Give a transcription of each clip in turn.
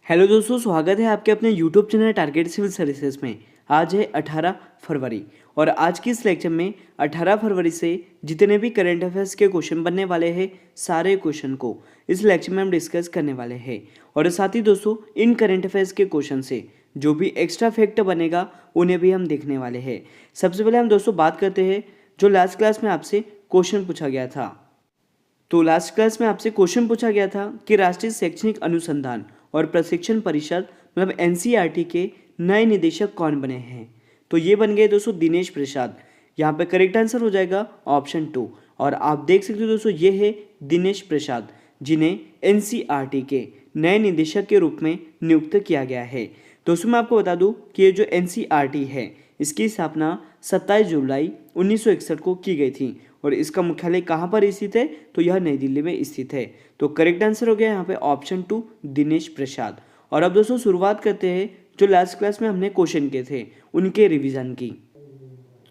Hello दोस्तों, स्वागत है आपके अपने YouTube channel target civil services में। आज है 18 फरवरी और आज की इस लेक्चर में 18 फरवरी से जितने भी करंट अफेयर्स के क्वेश्चन बनने वाले हैं सारे क्वेश्चन को इस लेक्चर में हम डिस्कस करने वाले हैं। और साथ ही दोस्तों इन करंट अफेयर्स के क्वेश्चन से जो भी एक्स्ट्रा फैक्ट बनेगा उन्हें भी हम देखने वाले हैं। सबसे पहले हम दोस्तों बात करते हैं जो लास्ट क्लास में आपसे क्वेश्चन पूछा गया था। तो लास्ट क्लास में आपसे क्वेश्चन पूछा गया था कि राष्ट्रीय शैक्षणिक अनुसंधान और प्रशिक्षण परिषद मतलब एनसीईआरटी के नए निदेशक कौन बने हैं। तो ये बन गए दोस्तों दिनेश प्रसाद। यहाँ पे करेक्ट आंसर हो जाएगा ऑप्शन 2। और आप देख सकते हो दोस्तों ये है दिनेश प्रसाद जिन्हें एनसीईआरटी के नए निदेशक के रूप में नियुक्त किया गया है। दोस्तों मैं आपको बता दूं कि ये जो एनसीईआरटी है इसकी स्थापना 27 जुलाई 1961 को की गई थी और इसका मुख्यालय कहाँ पर स्थित है, तो यह नई दिल्ली में स्थित है। तो करेक्ट आंसर हो गया यहाँ पे ऑप्शन 2 दिनेश प्रसाद। और अब दोस्तों शुरुआत करते हैं जो लास्ट क्लास में हमने क्वेश्चन किए थे उनके रिवीजन की।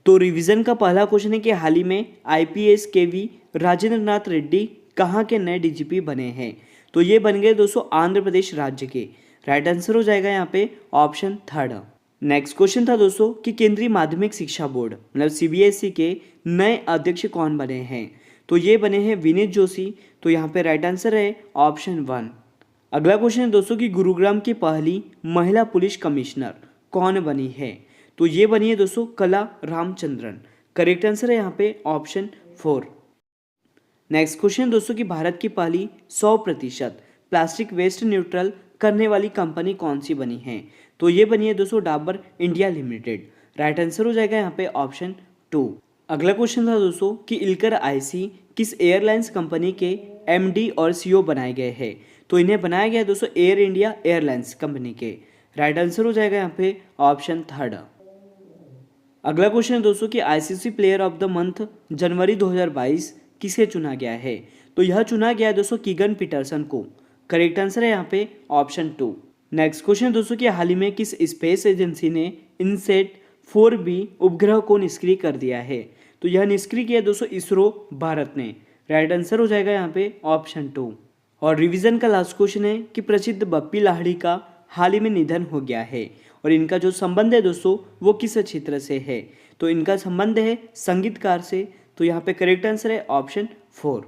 तो रिवीजन का पहला क्वेश्चन है कि हाल ही में आईपीएस केवी राजेंद्र नाथ रेड्डी कहाँ के नए डीजीपी बने हैं। तो ये बन गए दोस्तों आंध्र प्रदेश राज्य के। राइट आंसर हो जाएगा यहाँ पे ऑप्शन 3। नेक्स्ट क्वेश्चन था दोस्तों कि केंद्रीय माध्यमिक शिक्षा बोर्ड मतलब सीबीएसई के नए अध्यक्ष कौन बने हैं। तो ये बने हैं विनीत जोशी। तो यहाँ पे राइट आंसर है ऑप्शन 1। अगला क्वेश्चन है दोस्तों कि गुरुग्राम की पहली महिला पुलिस कमिश्नर कौन बनी है। तो ये बनी है दोस्तों कला रामचंद्रन। करेक्ट आंसर है यहाँ पे ऑप्शन 4। नेक्स्ट क्वेश्चन दोस्तों कि भारत की पहली 100% प्लास्टिक वेस्ट न्यूट्रल करने वाली कंपनी कौन सी बनी है। तो ये बनी है दोस्तों Dabur India limited. Right answer हो जाएगा यहाँ पे ऑप्शन 2। अगला क्वेश्चन था दोस्तों कि इल्कर आईसी किस एयरलाइंस कंपनी के एमडी और सीईओ बनाए गए हैं। तो इन्हें बनाया गया है दोस्तों एयर इंडिया एयरलाइंस कंपनी के। राइट आंसर हो जाएगा यहाँ पे ऑप्शन 3। अगला क्वेश्चन है दोस्तों कि ICC player of the month जनवरी 2022 किसे चुना गया है। तो यह चुना गया है दोस्तों कीगन पीटरसन को। करेक्ट आंसर है यहाँ पे ऑप्शन 2। नेक्स्ट क्वेश्चन दोस्तों कि हाल ही में किस स्पेस एजेंसी ने इनसेट 4B उपग्रह को निष्क्रिय कर दिया है। तो यह निष्क्रिय किया दोस्तों इसरो भारत ने। राइट आंसर हो जाएगा यहाँ पे ऑप्शन 2। और रिवीजन का लास्ट क्वेश्चन है कि प्रसिद्ध बप्पी लाहिड़ी का हाल ही में निधन हो गया है और इनका जो संबंध है दोस्तों वो किस क्षेत्र से है। तो इनका संबंध है संगीतकार से। तो यहाँ पे करेक्ट आंसर है ऑप्शन 4।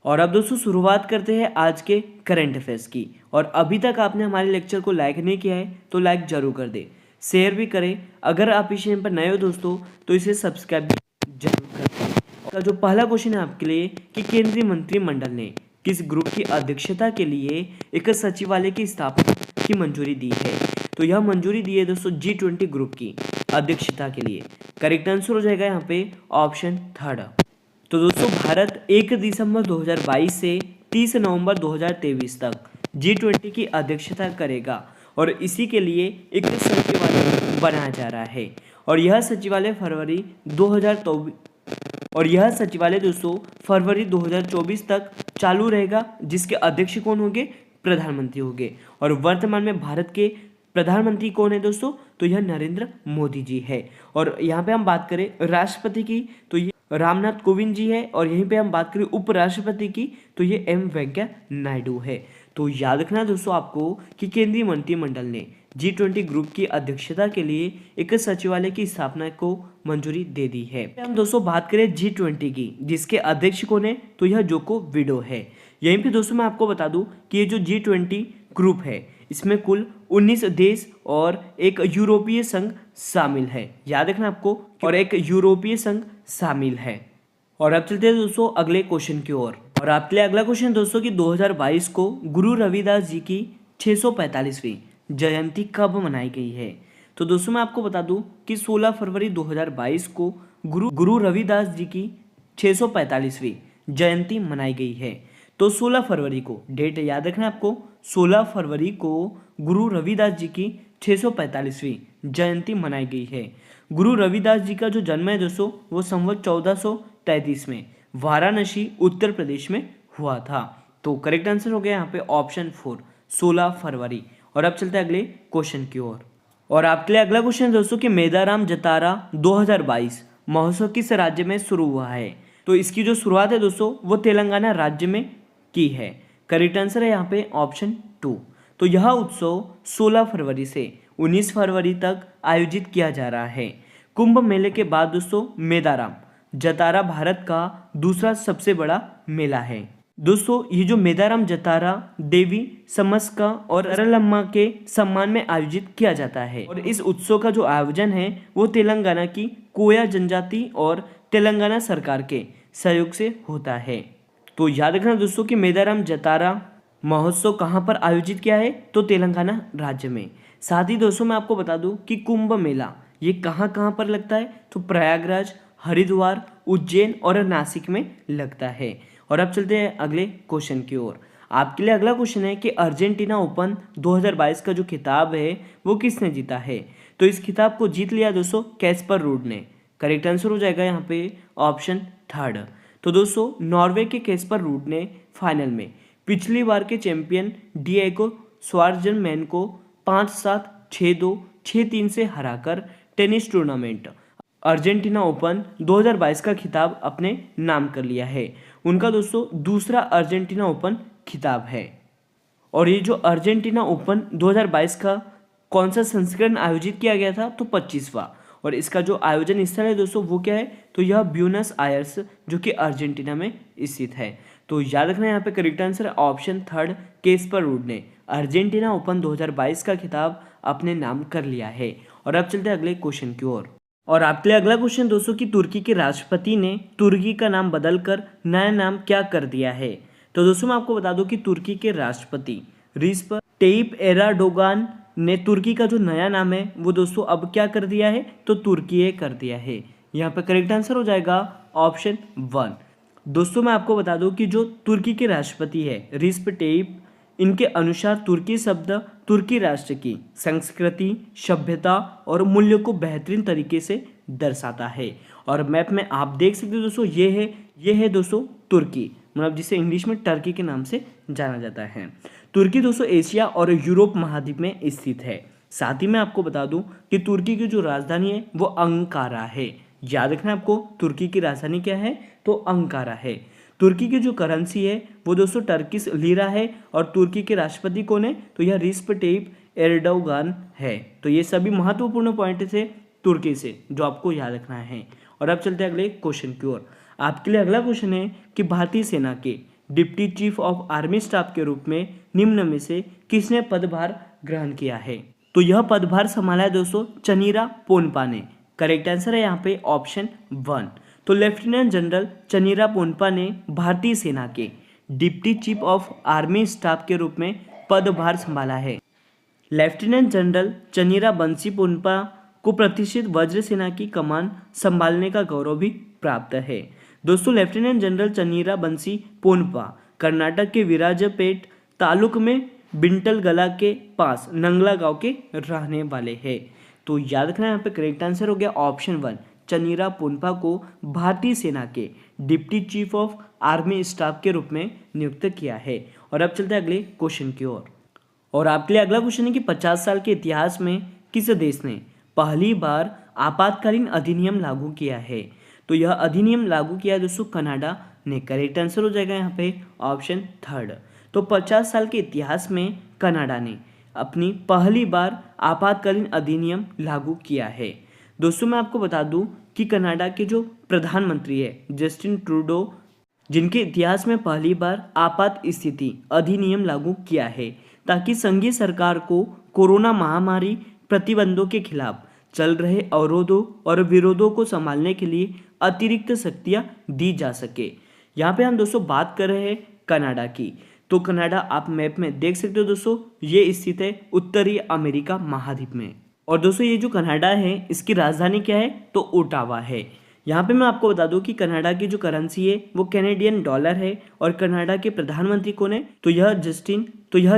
और अब दोस्तों शुरुआत करते हैं आज के करंट अफेयर्स की। और अभी तक आपने हमारे लेक्चर को लाइक नहीं किया है तो लाइक जरूर कर दे, शेयर भी करें। अगर आप इस चैनल पर नए हो दोस्तों तो इसे सब्सक्राइब जरूर करें। का जो पहला क्वेश्चन है आपके लिए कि केंद्रीय मंत्रिमंडल ने किस ग्रुप की अध्यक्षता के लिए एक सचिवालय की स्थापना की मंजूरी दी है। तो यह मंजूरी दी है दोस्तों G20 ग्रुप की अध्यक्षता के लिए। करेक्ट आंसर हो जाएगा यहाँ पे ऑप्शन 3। तो दोस्तों भारत 1 दिसंबर 2022 से 30 नवंबर 2023 तक G20 की अध्यक्षता करेगा और इसी के लिए एक सचिवालय बनाया जा रहा है। और यह सचिवालय दोस्तों फरवरी 2024 तक चालू रहेगा, जिसके अध्यक्ष कौन होंगे, प्रधानमंत्री होंगे। और वर्तमान में भारत के प्रधानमंत्री कौन है दोस्तों, तो यह नरेंद्र मोदी जी है। और यहाँ पे हम बात करें राष्ट्रपति की तो ये रामनाथ कोविंद जी है। और यहीं पे हम बात करें उपराष्ट्रपति की तो ये एम वेंकैया नायडू है। तो याद रखना दोस्तों आपको कि केंद्रीय मंत्रिमंडल ने G20 ग्रुप की अध्यक्षता के लिए एक सचिवालय की स्थापना को मंजूरी दे दी है। हम दोस्तों बात करें G20 की, जिसके अध्यक्ष कौन है, तो यह जोको विडो है। यहीं पे दोस्तों मैं आपको बता दूं कि ये जो G20 ग्रुप है इसमें कुल 19 देश और एक यूरोपीय संघ शामिल है। याद रखना आपको, और एक यूरोपीय संघ शामिल है। और अब चलते हैं दोस्तों अगले क्वेश्चन की ओर। और आपके लिए अगला क्वेश्चन दोस्तों कि 2022 को गुरु रविदास जी की 645वीं जयंती कब मनाई गई है। तो दोस्तों मैं आपको बता दूं कि 16 फरवरी 2022 को गुरु रविदास जी की 645वीं जयंती मनाई गई है। तो 16 फरवरी को डेट याद रखना आपको, 16 फरवरी को गुरु रविदास जी की 645वीं जयंती मनाई गई है। गुरु रविदास जी का जो जन्म है दोस्तों वो संवत 1433 में वाराणसी उत्तर प्रदेश में हुआ था। तो करेक्ट आंसर हो गया यहाँ पे ऑप्शन 4 16 फरवरी। और अब चलते हैं अगले क्वेश्चन की ओर। और आपके लिए अगला क्वेश्चन दोस्तों कि मेदाराम जतारा 2022 महोत्सव किस राज्य में शुरू हुआ है। तो इसकी जो शुरुआत है दोस्तों वो तेलंगाना राज्य में की है। करेक्ट आंसर है यहाँ पे ऑप्शन 2। तो यह उत्सव 16 फरवरी से 19 फरवरी तक आयोजित किया जा रहा है। कुंभ मेले के बाद दोस्तों मेदाराम जतारा भारत का दूसरा सबसे बड़ा मेला है। दोस्तों ये जो मेदाराम जतारा देवी समस्का और अरलम्मा के सम्मान में आयोजित किया जाता है और इस उत्सव का जो आयोजन है वो तेलंगाना की कोया जनजाति और तेलंगाना सरकार के सहयोग से होता है। तो याद रखना दोस्तों कि मेदाराम जतारा महोत्सव कहाँ पर आयोजित किया है, तो तेलंगाना राज्य में। साथ ही दोस्तों मैं आपको बता दूं कि कुंभ मेला ये कहाँ कहाँ पर लगता है, तो प्रयागराज, हरिद्वार, उज्जैन और नासिक में लगता है। और अब चलते हैं अगले क्वेश्चन की ओर। आपके लिए अगला क्वेश्चन है कि अर्जेंटीना ओपन 2022 का जो खिताब है वो किसने जीता है, तो इस खिताब को जीत लिया दोस्तों कैस्पर रूड ने। करेक्ट आंसर हो जाएगा यहाँ पे ऑप्शन थर्ड। तो दोस्तों नॉर्वे के कैस्पर रूड ने फाइनल में पिछली बार के चैंपियन डिएगो स्वार्जरमैन को 5-7, 6-2, 6-3 से हराकर टेनिस टूर्नामेंट अर्जेंटीना ओपन 2022 का खिताब अपने नाम कर लिया है। उनका दोस्तों दूसरा अर्जेंटीना ओपन खिताब है। और ये जो अर्जेंटीना ओपन 2022 का कौन सा संस्करण आयोजित किया गया था, तो 25वां। और इसका जो आयोजन स्थल है दोस्तों वो क्या है, तो यह ब्यूनस आयर्स जो कि अर्जेंटीना में स्थित है। तो याद रखना यहाँ पे correct answer option third, Caspar rude ने अर्जेंटीना ओपन 2022 का खिताब अपने नाम कर लिया है। और अब चलते हैं अगले क्वेश्चन की ओर। और आपके लिए अगला क्वेश्चन दोस्तों कि तुर्की के राष्ट्रपति ने तुर्की का नाम बदलकर नया नाम क्या कर दिया है। तो दोस्तों मैं आपको बता दूं कि तुर्की के राष्ट्रपति रिसेप टैयिप एर्दोगान ने तुर्की का जो नया नाम है वो दोस्तों अब क्या कर दिया है, तो तुर्की कर दिया है। यहाँ पर करेक्ट आंसर हो जाएगा ऑप्शन 1। दोस्तों मैं आपको बता दूं कि जो तुर्की के राष्ट्रपति है रिसेप टैयिप, इनके अनुसार तुर्की शब्द तुर्की राष्ट्र की संस्कृति, सभ्यता और मूल्यों को बेहतरीन तरीके से दर्शाता है। और मैप में आप देख सकते हो दोस्तों ये है दोस्तों तुर्की, मतलब जिसे इंग्लिश में टर्की के नाम से जाना जाता है। तुर्की दोस्तों एशिया और यूरोप महाद्वीप में स्थित है। साथ ही मैं आपको बता दूं कि तुर्की की जो राजधानी है वो अंकारा है। याद रखना आपको तुर्की की राजधानी क्या है, तो अंकारा है। तुर्की की जो करेंसी है वो दोस्तों टर्किश लीरा है। और तुर्की के राष्ट्रपति कौन है, तो यह रिसेप टैयिप एर्दोगान है। तो ये सभी महत्वपूर्ण पॉइंट थे तुर्की से जो आपको याद रखना है। और अब चलते हैं अगले क्वेश्चन की ओर। आपके लिए अगला क्वेश्चन है कि भारतीय सेना के deputy chief of army staff के रूप में निम्न में से किसने पदभार ग्रहण किया है। तो यह पदभार संभाला है दोस्तों चनीरा पोनपा ने। करेक्ट आंसर है यहाँ पे ऑप्शन 1। तो लेफ्टिनेंट जनरल चनीरा पोनपा ने भारतीय सेना के deputy chief of army staff के रूप में पदभार संभाला है। लेफ्टिनेंट जनरल चनीरा बंसी पोनपा को प्रतिष्ठित वज्र सेना की कमान संभालने का गौरव भी प्राप्त है। दोस्तों लेफ्टिनेंट जनरल चनीरा बंसी पोनपा कर्नाटक के विराजपेट तालुक में बिंटलगला के पास नंगला गांव के रहने वाले हैं। तो याद रखना यहाँ पे करेक्ट आंसर हो गया ऑप्शन 1। चनीरा पोनपा को भारतीय सेना के deputy chief of army staff के रूप में नियुक्त किया है। और अब चलते हैं अगले क्वेश्चन की ओर। और आपके लिए अगला क्वेश्चन है कि 50 साल के इतिहास में किस देश ने पहली बार आपातकालीन अधिनियम लागू किया है। तो यह अधिनियम लागू किया है दोस्तों कनाडा ने। करेक्ट आंसर हो जाएगा यहाँ पे ऑप्शन 3। तो 50 साल के इतिहास में कनाडा ने अपनी पहली बार आपातकालीन अधिनियम लागू किया है। दोस्तों मैं आपको बता दूं कि कनाडा के जो प्रधानमंत्री है जस्टिन ट्रूडो, जिनके इतिहास में पहली बार आपात स्थिति अधिनियम लागू किया है ताकि संघीय सरकार को कोरोना महामारी प्रतिबंधों के खिलाफ चल रहे अवरोधों और विरोधों को संभालने के लिए अतिरिक्त शक्तियां दी जा सके। यहाँ पे हम दोस्तों बात कर रहे हैं कनाडा की। तो कनाडा आप मैप में देख सकते हो दोस्तों, ये स्थित है उत्तरी अमेरिका महाद्वीप में। और दोस्तों ये जो कनाडा है इसकी राजधानी क्या है, तो ओटावा है। यहाँ पे मैं आपको बता दूं कि कनाडा की जो करेंसी है वो कैनेडियन डॉलर है। और कनाडा के प्रधानमंत्री कौन है, तो यह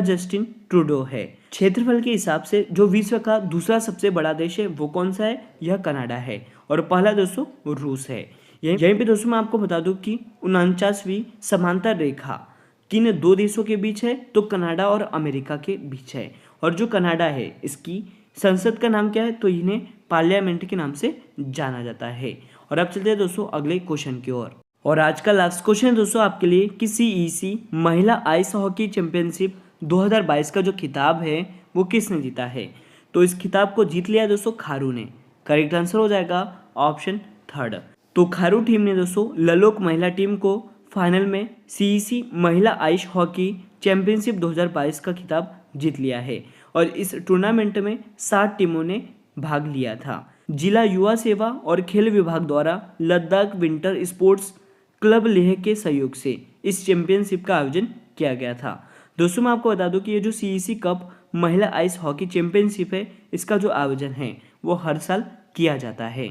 जस्टिन ट्रूडो है। क्षेत्रफल के हिसाब से जो विश्व का दूसरा सबसे बड़ा देश है वो कौन सा है, यह कनाडा है। और पहला दोस्तों रूस है। यहीं पे दोस्तों मैं आपको बता दूं कि 49वीं समांतर रेखा किन दो देशों के बीच है, तो कनाडा और अमेरिका के बीच है। और जो कनाडा है इसकी संसद का नाम क्या है, तो इन्हें पार्लियामेंट के नाम से जाना जाता है। और अब चलते हैं दोस्तों अगले क्वेश्चन की ओर। और आज का लास्ट क्वेश्चन दोस्तों आपके लिए कि CEC महिला आइस हॉकी चैंपियनशिप 2022 का जो खिताब है वो किसने जीता है? तो इस खिताब को जीत लिया दोस्तों खारू ने। करेक्ट आंसर हो जाएगा ऑप्शन थर्ड। तो खारू टीम ने दोस्तों ललोक महिला टीम को फाइनल में सीईसी महिला आइस हॉकी चैंपियनशिप 2022 का खिताब जीत लिया है और इस टूर्नामेंट में 7 टीमों ने भाग लिया था। जिला युवा सेवा और खेल विभाग द्वारा Ladakh winter sports club Leh के सहयोग से इस चैंपियनशिप का आयोजन किया गया था। दोस्तों मैं आपको बता दूं कि ये जो सीईसी कप महिला आइस हॉकी चैंपियनशिप है, इसका जो आयोजन है वो हर साल किया जाता है।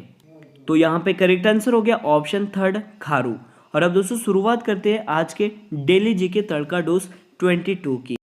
तो यहाँ पे करेक्ट आंसर हो गया ऑप्शन थर्ड खारू। और अब दोस्तों शुरुआत करते हैं आज के डेली जीके तड़का डोज 22 की।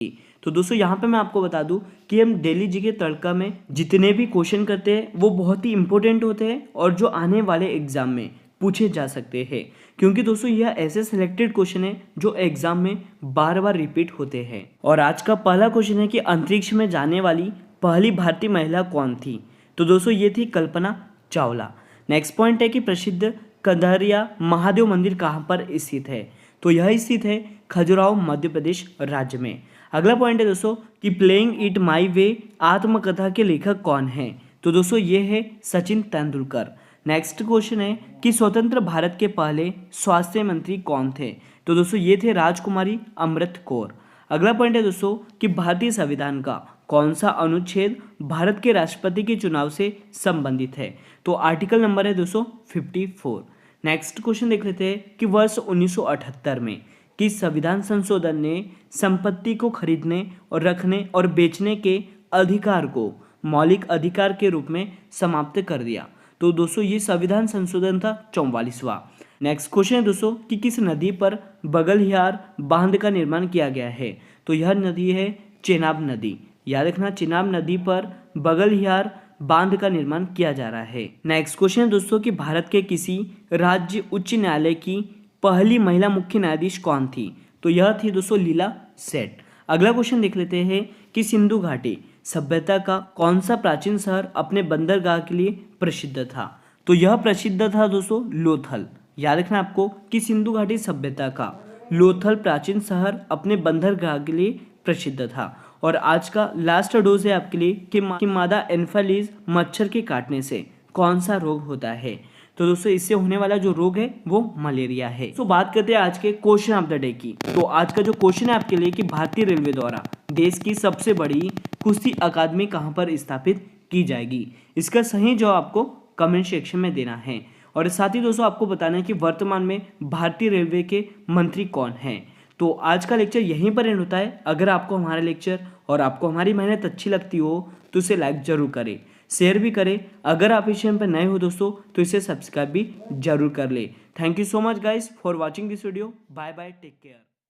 तो दोस्तों यहाँ पे मैं आपको बता दूं कि हम डेली जीके तड़का में जितने भी क्वेश्चन करते हैं वो बहुत ही इंपॉर्टेंट होते हैं और जो आने वाले एग्जाम में पूछे जा सकते हैं, क्योंकि दोस्तों यह ऐसे सिलेक्टेड क्वेश्चन है जो एग्जाम में बार बार रिपीट होते हैं। और आज का पहला क्वेश्चन है कि अंतरिक्ष में जाने वाली पहली भारतीय महिला कौन थी? तो दोस्तों ये थी कल्पना चावला। नेक्स्ट पॉइंट है कि प्रसिद्ध कंधारिया महादेव मंदिर कहाँ पर स्थित है? तो यह स्थित है खजुराहो मध्य प्रदेश राज्य में। अगला पॉइंट है दोस्तों कि प्लेइंग इट माई वे आत्मकथा के लेखक कौन है? तो दोस्तों ये है सचिन तेंदुलकर। नेक्स्ट क्वेश्चन है कि स्वतंत्र भारत के पहले स्वास्थ्य मंत्री कौन थे? तो दोस्तों ये थे राजकुमारी अमृत कौर। अगला पॉइंट है दोस्तों कि भारतीय संविधान का कौन सा अनुच्छेद भारत के राष्ट्रपति के चुनाव से संबंधित है? तो आर्टिकल नंबर है दोस्तों 54। नेक्स्ट क्वेश्चन देख लेते हैं कि वर्ष 1978 में किस संविधान संशोधन ने संपत्ति को खरीदने और रखने और बेचने के अधिकार को मौलिक अधिकार के रूप में समाप्त कर दिया? तो दोस्तों ये संविधान संशोधन था 44वां। नेक्स्ट क्वेश्चन है दोस्तों कि किस नदी पर बगलहियार बांध का निर्माण किया गया है? तो यह नदी है चेनाब नदी। याद रखना, चेनाब नदी पर बगलहियार बांध का निर्माण किया जा रहा है। नेक्स्ट क्वेश्चन है दोस्तों कि भारत के किसी राज्य उच्च न्यायालय की पहली महिला मुख्य न्यायाधीश कौन थी? तो यह थी दोस्तों लीला सेठ। अगला क्वेश्चन देख लेते हैं कि सिंधु घाटी सभ्यता का कौन सा प्राचीन शहर अपने बंदरगाह के लिए प्रसिद्ध था? तो यह प्रसिद्ध था दोस्तों लोथल। याद रखना आपको कि सिंधु घाटी सभ्यता का लोथल प्राचीन शहर अपने बंदरगाह के लिए प्रसिद्ध था। और आज का लास्ट डोज है आपके लिए कि मादा एन्फेलिस मच्छर के काटने से कौन सा रोग होता है? तो दोस्तों इससे होने वाला जो रोग है वो मलेरिया है। तो बात करते हैं आज के क्वेश्चन ऑफ द डे की। तो आज का जो क्वेश्चन है आपके लिए कि भारतीय रेलवे द्वारा देश की सबसे बड़ी कुश्ती अकादमी कहां पर स्थापित की जाएगी? इसका सही जवाब आपको कमेंट सेक्शन में देना है। और साथ ही दोस्तों आपको बताना है कि वर्तमान में भारतीय रेलवे के मंत्री कौन हैं। तो आज का लेक्चर यहीं पर एंड होता है। अगर आपको हमारा लेक्चर और आपको हमारी मेहनत अच्छी लगती हो तो इसे लाइक जरूर करें, शेयर भी करें। अगर आप इस चैनल पर नए हो दोस्तों तो इसे सब्सक्राइब भी जरूर कर ले। Thank you so much guys for watching this video. Bye bye, take care.